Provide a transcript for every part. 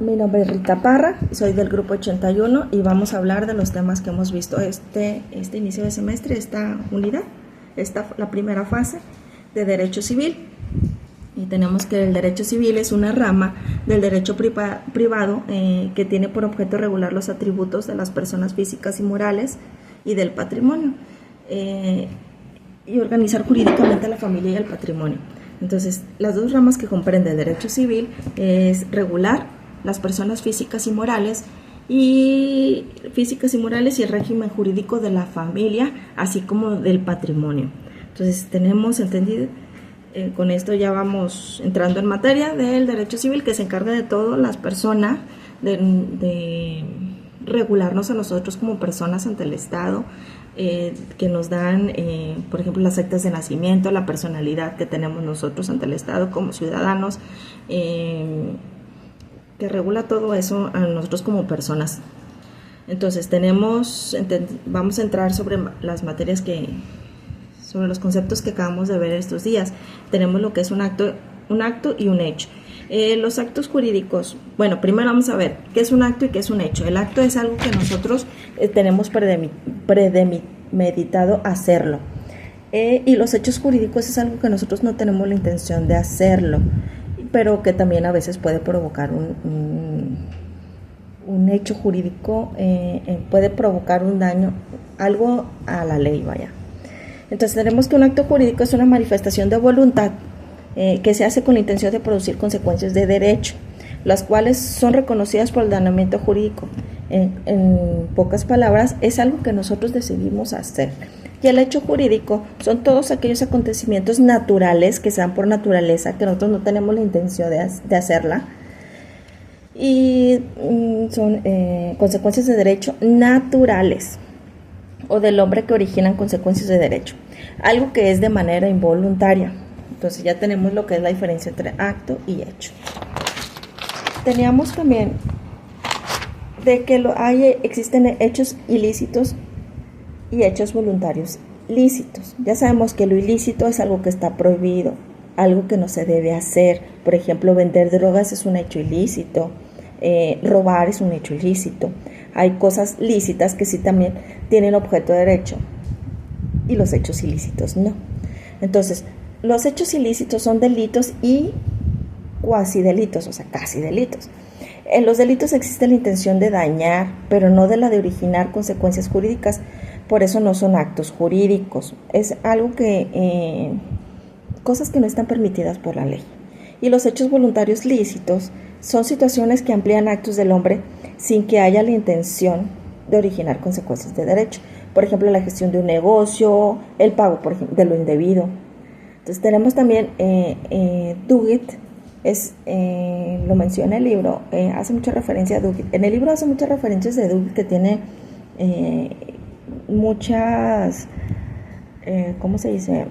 Mi nombre es Rita Parra, soy del grupo 81 y vamos a hablar de los temas que hemos visto este inicio de semestre, esta unidad, la primera fase de derecho civil. Y tenemos que el derecho civil es una rama del derecho privado que tiene por objeto regular los atributos de las personas físicas y morales y del patrimonio y organizar jurídicamente a la familia y el patrimonio. Entonces, las dos ramas que comprende el derecho civil es regular las personas físicas y morales y el régimen jurídico de la familia, así como del patrimonio. Entonces, tenemos entendido, con esto ya vamos entrando en materia del derecho civil, que se encarga de todo las personas, de regularnos a nosotros como personas ante el Estado, que nos dan, por ejemplo, las actas de nacimiento, la personalidad que tenemos nosotros ante el Estado como ciudadanos, que regula todo eso a nosotros como personas. Entonces vamos a entrar sobre las materias sobre los conceptos que acabamos de ver estos días. Tenemos lo que es un acto y un hecho. Los actos jurídicos, bueno, primero vamos a ver qué es un acto y qué es un hecho. El acto es algo que nosotros tenemos premeditado hacerlo. Y los hechos jurídicos es algo que nosotros no tenemos la intención de hacerlo, pero que también a veces puede provocar un hecho jurídico, puede provocar un daño, algo a la ley, vaya. Entonces tenemos que un acto jurídico es una manifestación de voluntad que se hace con la intención de producir consecuencias de derecho, las cuales son reconocidas por el ordenamiento jurídico. En pocas palabras, es algo que nosotros decidimos hacer. Y el hecho jurídico son todos aquellos acontecimientos naturales que se dan por naturaleza, que nosotros no tenemos la intención de hacerla, y son consecuencias de derecho naturales o del hombre que originan consecuencias de derecho, algo que es de manera involuntaria. Entonces ya tenemos lo que es la diferencia entre acto y hecho. Teníamos también de que existen hechos ilícitos y hechos voluntarios lícitos. Ya sabemos que lo ilícito es algo que está prohibido, algo que no se debe hacer. Por ejemplo, vender drogas es un hecho ilícito, robar es un hecho ilícito. Hay cosas lícitas que sí también tienen objeto de derecho y los hechos ilícitos no. Entonces, los hechos ilícitos son delitos y cuasi delitos, o sea, casi delitos. En los delitos existe la intención de dañar, pero no de la de originar consecuencias jurídicas. Por eso no son actos jurídicos. Es algo que, cosas que no están permitidas por la ley. Y los hechos voluntarios lícitos son situaciones que amplían actos del hombre sin que haya la intención de originar consecuencias de derecho. Por ejemplo, la gestión de un negocio, el pago, por ejemplo, de lo indebido. Entonces tenemos también Duguid, lo menciona el libro, hace mucha referencia a Duguid. En el libro hace muchas referencias de Duguid que tiene muchas, ¿cómo se dice?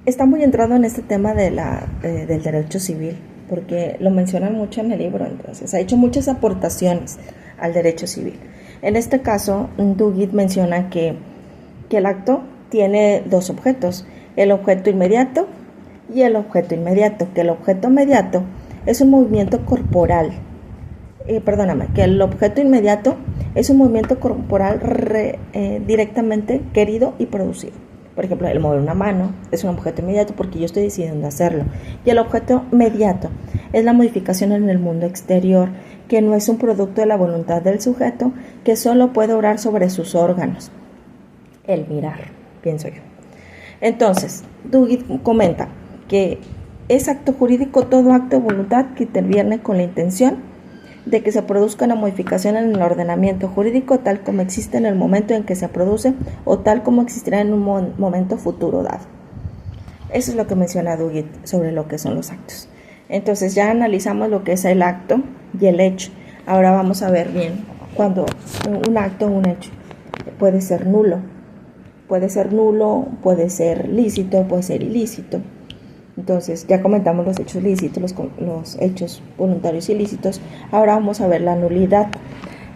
Está muy entrado en este tema del derecho civil, porque lo mencionan mucho en el libro. Entonces ha hecho muchas aportaciones al derecho civil. En este caso, Duguid menciona que el acto tiene dos objetos, el objeto inmediato y el objeto inmediato, que el objeto inmediato es un movimiento corporal, que el objeto inmediato es un movimiento corporal directamente querido y producido. Por ejemplo, el mover una mano es un objeto inmediato porque yo estoy decidiendo hacerlo. Y el objeto mediato es la modificación en el mundo exterior, que no es un producto de la voluntad del sujeto, que solo puede obrar sobre sus órganos. El mirar, pienso yo. Entonces, Duguid comenta que es acto jurídico todo acto de voluntad que interviene con la intención de que se produzca una modificación en el ordenamiento jurídico tal como existe en el momento en que se produce o tal como existirá en un momento futuro dado. Eso es lo que menciona Duguid sobre lo que son los actos. Entonces ya analizamos lo que es el acto y el hecho. Ahora vamos a ver bien cuando un acto o un hecho puede ser nulo, puede ser lícito, puede ser ilícito. Entonces ya comentamos los hechos lícitos, los hechos voluntarios ilícitos. Ahora vamos a ver la nulidad.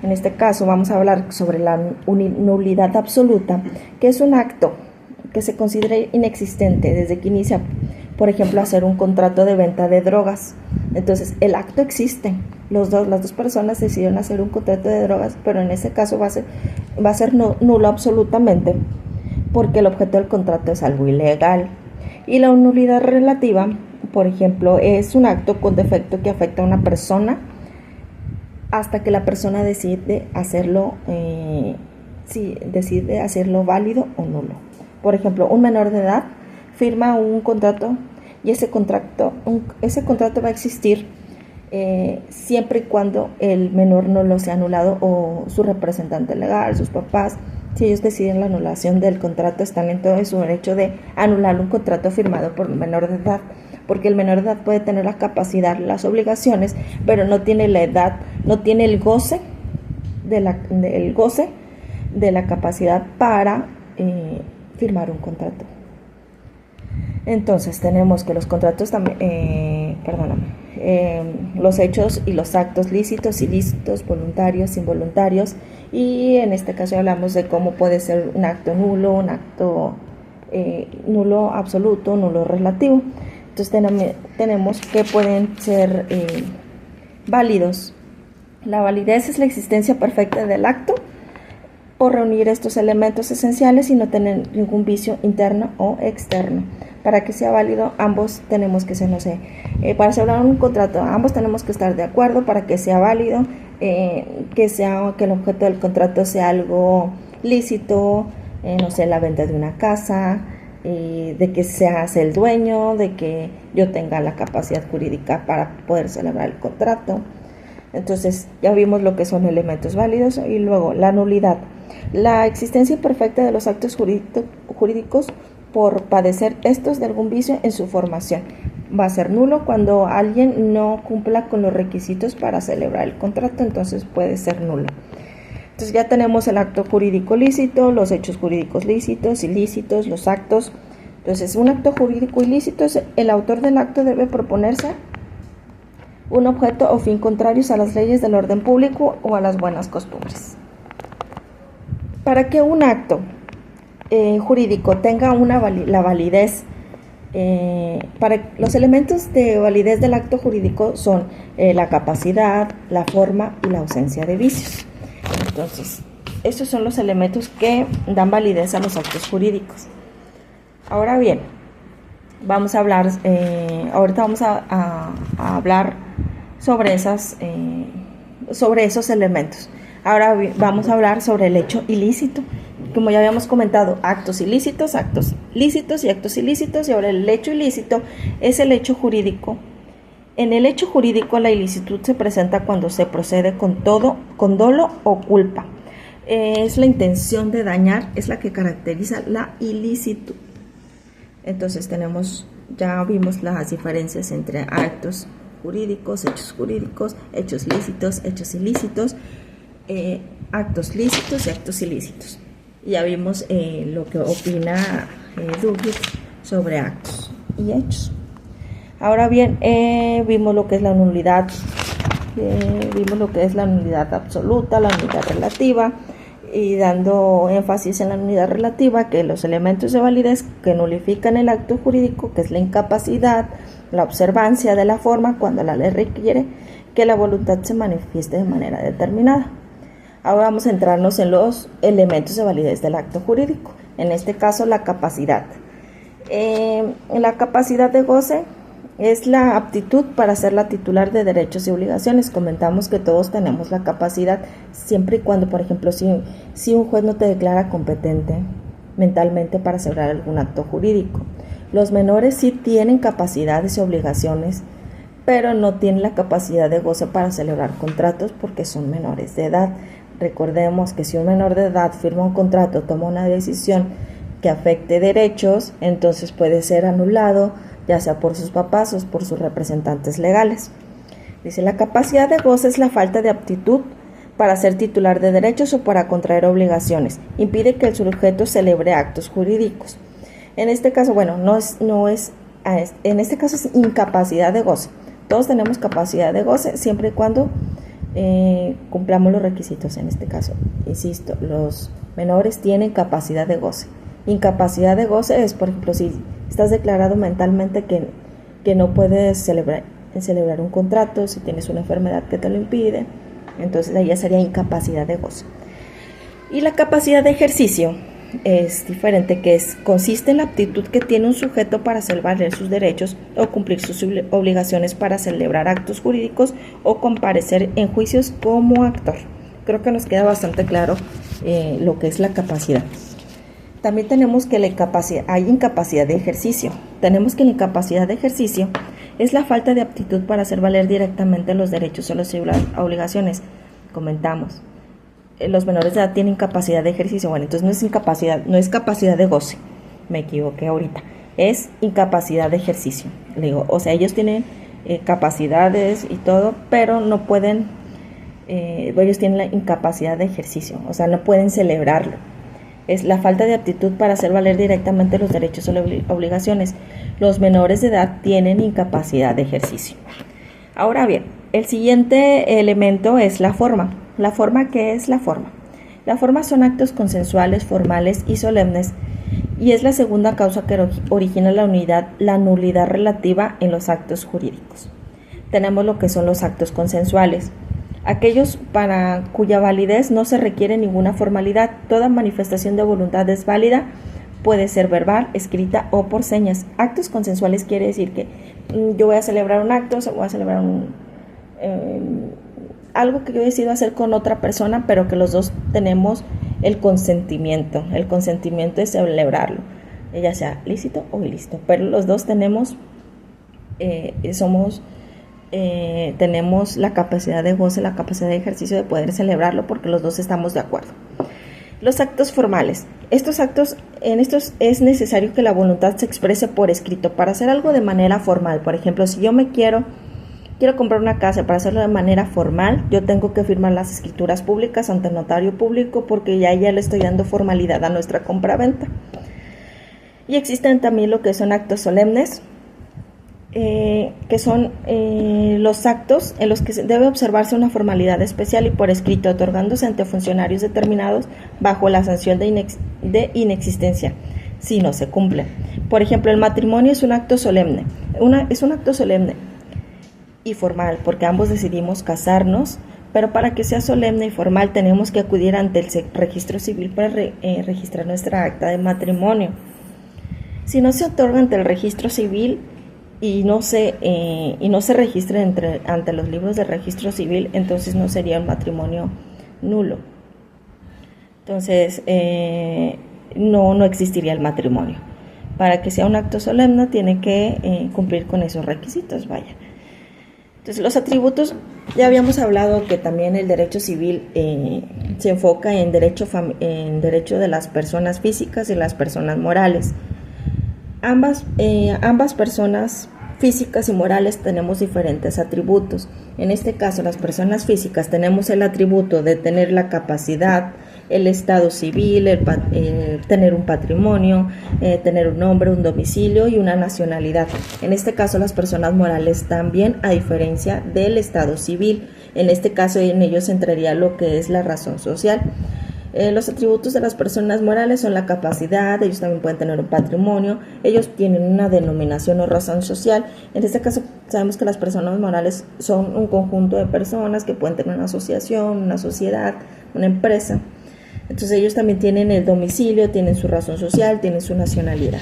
En este caso vamos a hablar sobre la nulidad absoluta, que es un acto que se considera inexistente desde que inicia, por ejemplo, hacer un contrato de venta de drogas. Entonces, el acto existe. Las dos personas decidieron hacer un contrato de drogas, pero en ese caso va a ser nulo absolutamente, porque el objeto del contrato es algo ilegal. Y la nulidad relativa, por ejemplo, es un acto con defecto que afecta a una persona hasta que la persona decide hacerlo válido o nulo. Por ejemplo, un menor de edad firma un contrato y ese contrato va a existir siempre y cuando el menor no lo sea anulado o su representante legal, sus papás. Si ellos deciden la anulación del contrato, están en todo su derecho de anular un contrato firmado por un menor de edad, porque el menor de edad puede tener la capacidad, las obligaciones, pero no tiene la edad, no tiene el goce de la capacidad para firmar un contrato. Entonces tenemos que los contratos también, los hechos y los actos lícitos, ilícitos, voluntarios, involuntarios, y en este caso hablamos de cómo puede ser un acto nulo, un acto nulo absoluto, nulo relativo. Entonces tenemos que pueden ser válidos. La validez es la existencia perfecta del acto por reunir estos elementos esenciales y no tener ningún vicio interno o externo. Para que sea válido, ambos tenemos que ser, para celebrar un contrato, ambos tenemos que estar de acuerdo para que sea válido, que el objeto del contrato sea algo lícito, la venta de una casa, de que seas el dueño, de que yo tenga la capacidad jurídica para poder celebrar el contrato. Entonces ya vimos lo que son elementos válidos. Y luego la nulidad, la existencia imperfecta de los actos jurídicos por padecer estos de algún vicio en su formación. Va a ser nulo cuando alguien no cumpla con los requisitos para celebrar el contrato, entonces puede ser nulo. Entonces ya tenemos el acto jurídico lícito, los hechos jurídicos lícitos, ilícitos, los actos. Entonces un acto jurídico ilícito es el autor del acto debe proponerse un objeto o fin contrarios a las leyes del orden público o a las buenas costumbres. Para que un acto jurídico tenga la validez, para los elementos de validez del acto jurídico son la capacidad, la forma y la ausencia de vicios. Entonces, estos son los elementos que dan validez a los actos jurídicos. Ahora bien, vamos a hablar, ahorita vamos a hablar sobre esos elementos. Ahora vamos a hablar sobre el hecho ilícito. Como ya habíamos comentado, actos ilícitos, actos lícitos y actos ilícitos, y ahora el hecho ilícito es el hecho jurídico. En el hecho jurídico la ilicitud se presenta cuando se procede con dolo o culpa. Es la intención de dañar, es la que caracteriza la ilicitud. Entonces ya vimos las diferencias entre actos jurídicos, hechos lícitos, hechos ilícitos, actos lícitos y actos ilícitos. Ya vimos lo que opina Douglas sobre actos y hechos. Ahora bien, vimos lo que es la nulidad, absoluta, la nulidad relativa, y dando énfasis en la nulidad relativa, que los elementos de validez que nulifican el acto jurídico, que es la incapacidad, la observancia de la forma cuando la ley requiere que la voluntad se manifieste de manera determinada. Ahora vamos a centrarnos en los elementos de validez del acto jurídico, en este caso la capacidad. La capacidad de goce es la aptitud para ser la titular de derechos y obligaciones. Comentamos que todos tenemos la capacidad, siempre y cuando, por ejemplo, si un juez no te declara competente mentalmente para celebrar algún acto jurídico. Los menores sí tienen capacidades y obligaciones, pero no tienen la capacidad de goce para celebrar contratos porque son menores de edad. Recordemos que si un menor de edad firma un contrato, toma una decisión que afecte derechos, entonces puede ser anulado, ya sea por sus papás o por sus representantes legales. Dice, la capacidad de goce es la falta de aptitud para ser titular de derechos o para contraer obligaciones. Impide que el sujeto celebre actos jurídicos. En este caso, en este caso es incapacidad de goce. Todos tenemos capacidad de goce siempre y cuando cumplamos los requisitos. En este caso, insisto, los menores tienen capacidad de goce. Incapacidad de goce es, por ejemplo, si estás declarado mentalmente que no puedes celebrar, celebrar un contrato, si tienes una enfermedad que te lo impide, entonces ahí ya sería incapacidad de goce. Y la capacidad de ejercicio es diferente, consiste en la aptitud que tiene un sujeto para hacer valer sus derechos o cumplir sus obligaciones para celebrar actos jurídicos o comparecer en juicios como actor. Creo que nos queda bastante claro lo que es la capacidad. También tenemos que hay incapacidad de ejercicio. Tenemos que la incapacidad de ejercicio es la falta de aptitud para hacer valer directamente los derechos o las obligaciones. Comentamos. Los menores de edad tienen incapacidad de ejercicio. Bueno, entonces no es capacidad de goce. Me equivoqué ahorita. Es incapacidad de ejercicio. Le digo, o sea, ellos tienen capacidades y todo, pero no pueden, ellos tienen la incapacidad de ejercicio, o sea, no pueden celebrarlo. Es la falta de aptitud para hacer valer directamente los derechos o obligaciones. Los menores de edad tienen incapacidad de ejercicio. Ahora bien, el siguiente elemento es la forma. ¿La forma qué es la forma? La forma son actos consensuales, formales y solemnes, y es la segunda causa que origina la nulidad relativa en los actos jurídicos. Tenemos lo que son los actos consensuales, aquellos para cuya validez no se requiere ninguna formalidad. Toda manifestación de voluntad es válida, puede ser verbal, escrita o por señas. Actos consensuales quiere decir que yo voy a celebrar un acto, voy a celebrar algo que yo decido hacer con otra persona, pero que los dos tenemos el consentimiento. El consentimiento es celebrarlo, ya sea lícito o ilícito, pero los dos tenemos tenemos la capacidad de goce, la capacidad de ejercicio de poder celebrarlo porque los dos estamos de acuerdo. Los actos formales. En estos es necesario que la voluntad se exprese por escrito para hacer algo de manera formal. Por ejemplo, si yo quiero comprar una casa, para hacerlo de manera formal, yo tengo que firmar las escrituras públicas ante el notario público porque ya le estoy dando formalidad a nuestra compra-venta. Y existen también lo que son actos solemnes, que son los actos en los que debe observarse una formalidad especial y por escrito, otorgándose ante funcionarios determinados bajo la sanción de inexistencia, si no se cumple. Por ejemplo, el matrimonio es un acto solemne. Es un acto solemne y formal, porque ambos decidimos casarnos, pero para que sea solemne y formal tenemos que acudir ante el registro civil para registrar nuestra acta de matrimonio. Si no se otorga ante el registro civil y no se registra ante los libros de registro civil, entonces no sería un matrimonio nulo. Entonces no existiría el matrimonio. Para que sea un acto solemne tiene que cumplir con esos requisitos, vaya. Entonces los atributos, ya habíamos hablado que también el derecho civil se enfoca en derecho de las personas físicas y las personas morales. Ambas personas físicas y morales tenemos diferentes atributos. En este caso, las personas físicas tenemos el atributo de tener la capacidad, el estado civil, tener un patrimonio, tener un nombre, un domicilio y una nacionalidad. En este caso, las personas morales también, a diferencia del estado civil. En este caso, en ellos entraría lo que es la razón social. Los atributos de las personas morales son la capacidad, ellos también pueden tener un patrimonio, ellos tienen una denominación o razón social. En este caso sabemos que las personas morales son un conjunto de personas que pueden tener una asociación, una sociedad, una empresa. Entonces ellos también tienen el domicilio, tienen su razón social, tienen su nacionalidad.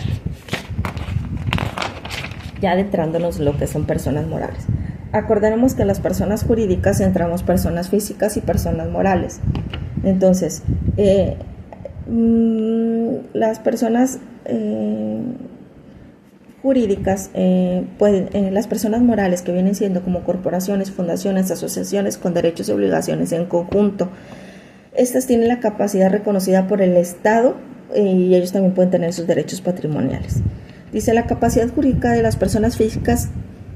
Ya adentrándonos en lo que son personas morales. Acordaremos que las personas jurídicas entramos personas físicas y personas morales. Entonces, las personas jurídicas, las personas morales que vienen siendo como corporaciones, fundaciones, asociaciones con derechos y obligaciones en conjunto, estas tienen la capacidad reconocida por el Estado y ellos también pueden tener sus derechos patrimoniales. Dice, la capacidad jurídica de las personas físicas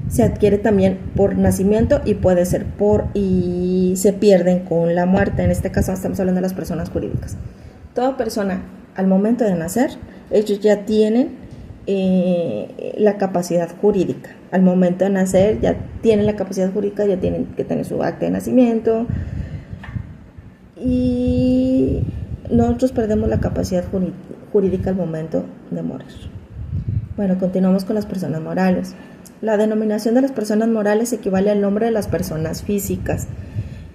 se adquiere también por nacimiento y puede ser y se pierden con la muerte. En este caso estamos hablando de las personas jurídicas. Toda persona al momento de nacer, ellos ya tienen la capacidad jurídica. Al momento de nacer ya tienen la capacidad jurídica, ya tienen que tener su acta de nacimiento y nosotros perdemos la capacidad jurídica al momento de morir. Bueno, continuamos con las personas morales. La denominación de las personas morales equivale al nombre de las personas físicas.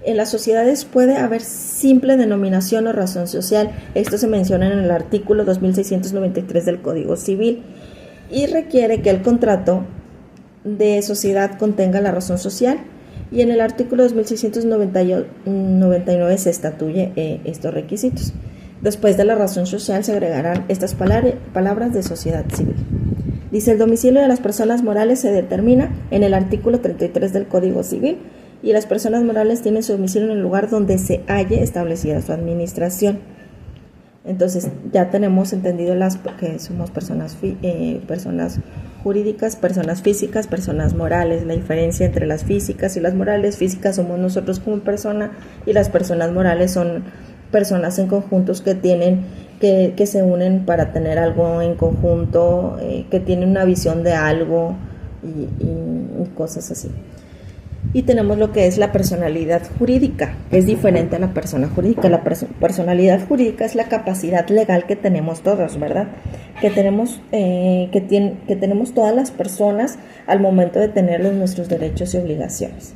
En las sociedades puede haber simple denominación o razón social. Esto se menciona en el artículo 2693 del Código Civil y requiere que el contrato de sociedad contenga la razón social, y en el artículo 2699 se estatuye estos requisitos. Después de la razón social se agregarán estas palabras de sociedad civil. Dice: el domicilio de las personas morales se determina en el artículo 33 del Código Civil, y las personas morales tienen su domicilio en el lugar donde se halle establecida su administración. Entonces ya tenemos entendido que somos personas jurídicas, personas físicas, personas morales. La diferencia entre las físicas y las morales: físicas somos nosotros como persona, y las personas morales son personas en conjuntos que se unen para tener algo en conjunto, que tienen una visión de algo y cosas así. Y tenemos lo que es la personalidad jurídica, que es diferente a la persona jurídica. La personalidad jurídica es la capacidad legal que tenemos todos, ¿verdad? Que tenemos todas las personas al momento de tener nuestros derechos y obligaciones.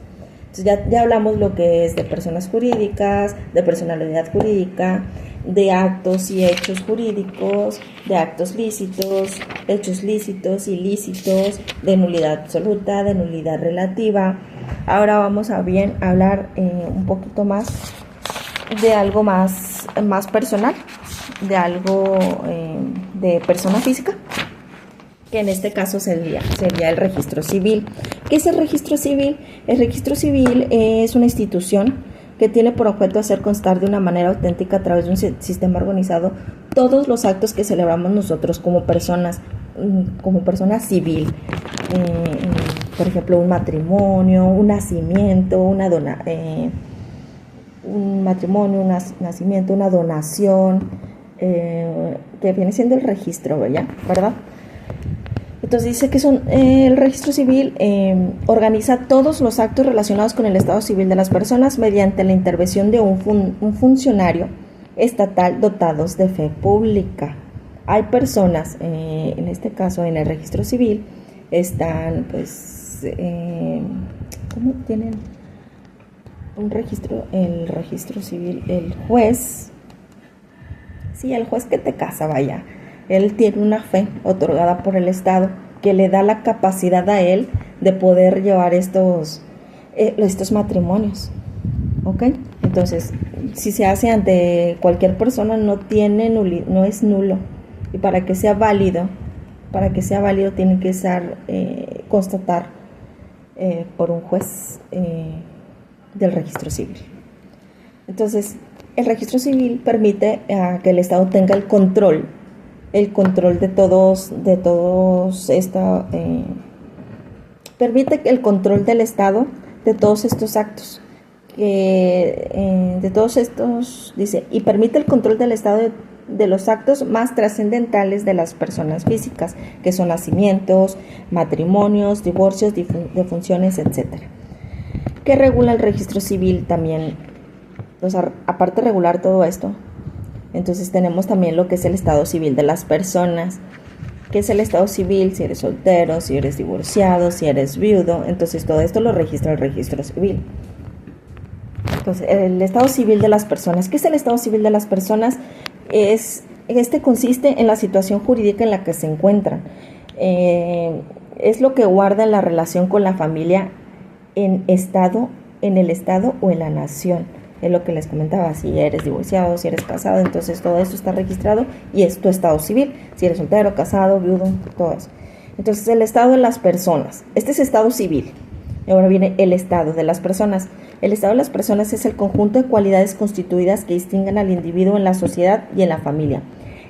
Entonces ya hablamos lo que es de personas jurídicas, de personalidad jurídica, de actos y hechos jurídicos, de actos lícitos, hechos lícitos, ilícitos, de nulidad absoluta, de nulidad relativa. Ahora vamos a hablar un poquito más de algo más personal, de algo de persona física, que en este caso sería el registro civil. ¿Qué es el registro civil? El registro civil es una institución que tiene por objeto hacer constar de una manera auténtica, a través de un sistema organizado, todos los actos que celebramos nosotros como personas civil. Por ejemplo, un matrimonio, un nacimiento, un nacimiento, una donación, que viene siendo el registro, ¿verdad? Entonces dice que el registro civil organiza todos los actos relacionados con el estado civil de las personas mediante la intervención de un funcionario estatal dotados de fe pública. Hay personas, en este caso en el registro civil, están ¿cómo tienen un registro? El registro civil, el juez que te casa, él tiene una fe otorgada por el Estado que le da la capacidad a él de poder llevar estos matrimonios, ¿ok? Entonces, si se hace ante cualquier persona, no es nulo, y para que sea válido tiene que ser constatar por un juez del registro civil. Entonces, el registro civil permite que el Estado tenga el control de todos permite el control del Estado de todos estos actos, dice, y permite el control del Estado de los actos más trascendentales de las personas físicas, que son nacimientos, matrimonios, divorcios, defunciones, etcétera. ¿Qué regula el registro civil también? O sea, aparte de regular todo esto, entonces tenemos también lo que es el estado civil de las personas. ¿Qué es el estado civil? Si eres soltero, si eres divorciado, si eres viudo. Entonces todo esto lo registra el registro civil. Entonces, el estado civil de las personas. ¿Qué es el estado civil de las personas? Consiste en la situación jurídica en la que se encuentran. Es lo que guarda la relación con la familia en el estado o en la nación. Es lo que les comentaba: si eres divorciado, si eres casado, entonces todo esto está registrado y es tu estado civil. Si eres soltero, casado, viudo, todo eso. Entonces, el estado de las personas. Este es estado civil. Y ahora viene el estado de las personas. El estado de las personas es el conjunto de cualidades constituidas que distinguen al individuo en la sociedad y en la familia.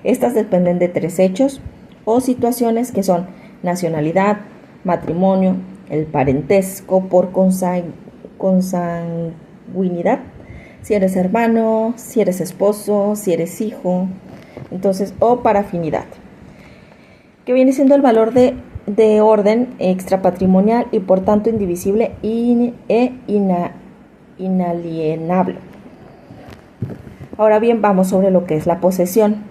Estas dependen de 3 hechos o situaciones, que son nacionalidad, matrimonio, el parentesco por consanguinidad, si eres hermano, si eres esposo, si eres hijo, entonces, o para afinidad, que viene siendo el valor de orden extrapatrimonial y por tanto indivisible e inalienable. Ahora bien, vamos sobre lo que es la posesión.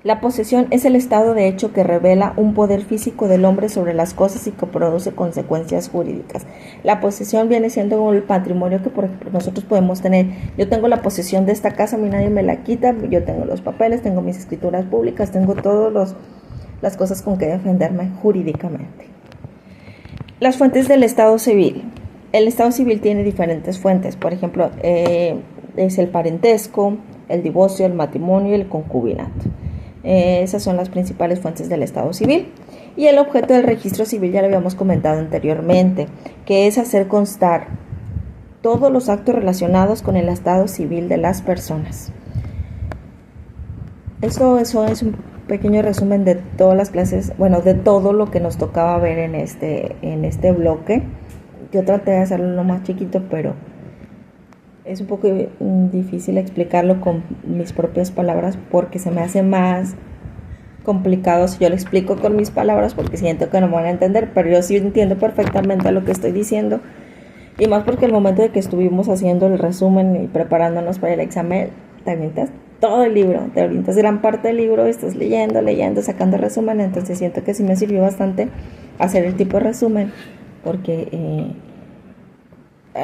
La posesión es el estado de hecho que revela un poder físico del hombre sobre las cosas y que produce consecuencias jurídicas. La posesión viene siendo el patrimonio que, por ejemplo, nosotros podemos tener. Yo tengo la posesión de esta casa, a mí nadie me la quita, yo tengo los papeles, tengo mis escrituras públicas, tengo todas las cosas con que defenderme jurídicamente. Las fuentes del Estado civil. El Estado civil tiene diferentes fuentes, por ejemplo, es el parentesco, el divorcio, el matrimonio y el concubinato. Esas son las principales fuentes del Estado civil. Y el objeto del registro civil ya lo habíamos comentado anteriormente, que es hacer constar todos los actos relacionados con el estado civil de las personas. Eso es un pequeño resumen de todas las clases, bueno, de todo lo que nos tocaba ver en este bloque. Yo traté de hacerlo lo más chiquito, pero es un poco difícil explicarlo con mis propias palabras porque se me hace más complicado si yo lo explico con mis palabras porque siento que no me van a entender, pero yo sí entiendo perfectamente lo que estoy diciendo, y más porque el momento de que estuvimos haciendo el resumen y preparándonos para el examen, te avientas todo el libro, te avientas gran parte del libro, estás leyendo, sacando resumen, entonces siento que sí me sirvió bastante hacer el tipo de resumen porque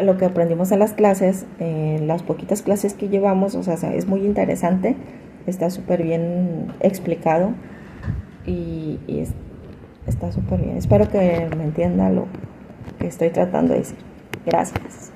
lo que aprendimos en las clases, las poquitas clases que llevamos, o sea, es muy interesante, está súper bien explicado y está súper bien. Espero que me entienda lo que estoy tratando de decir. Gracias.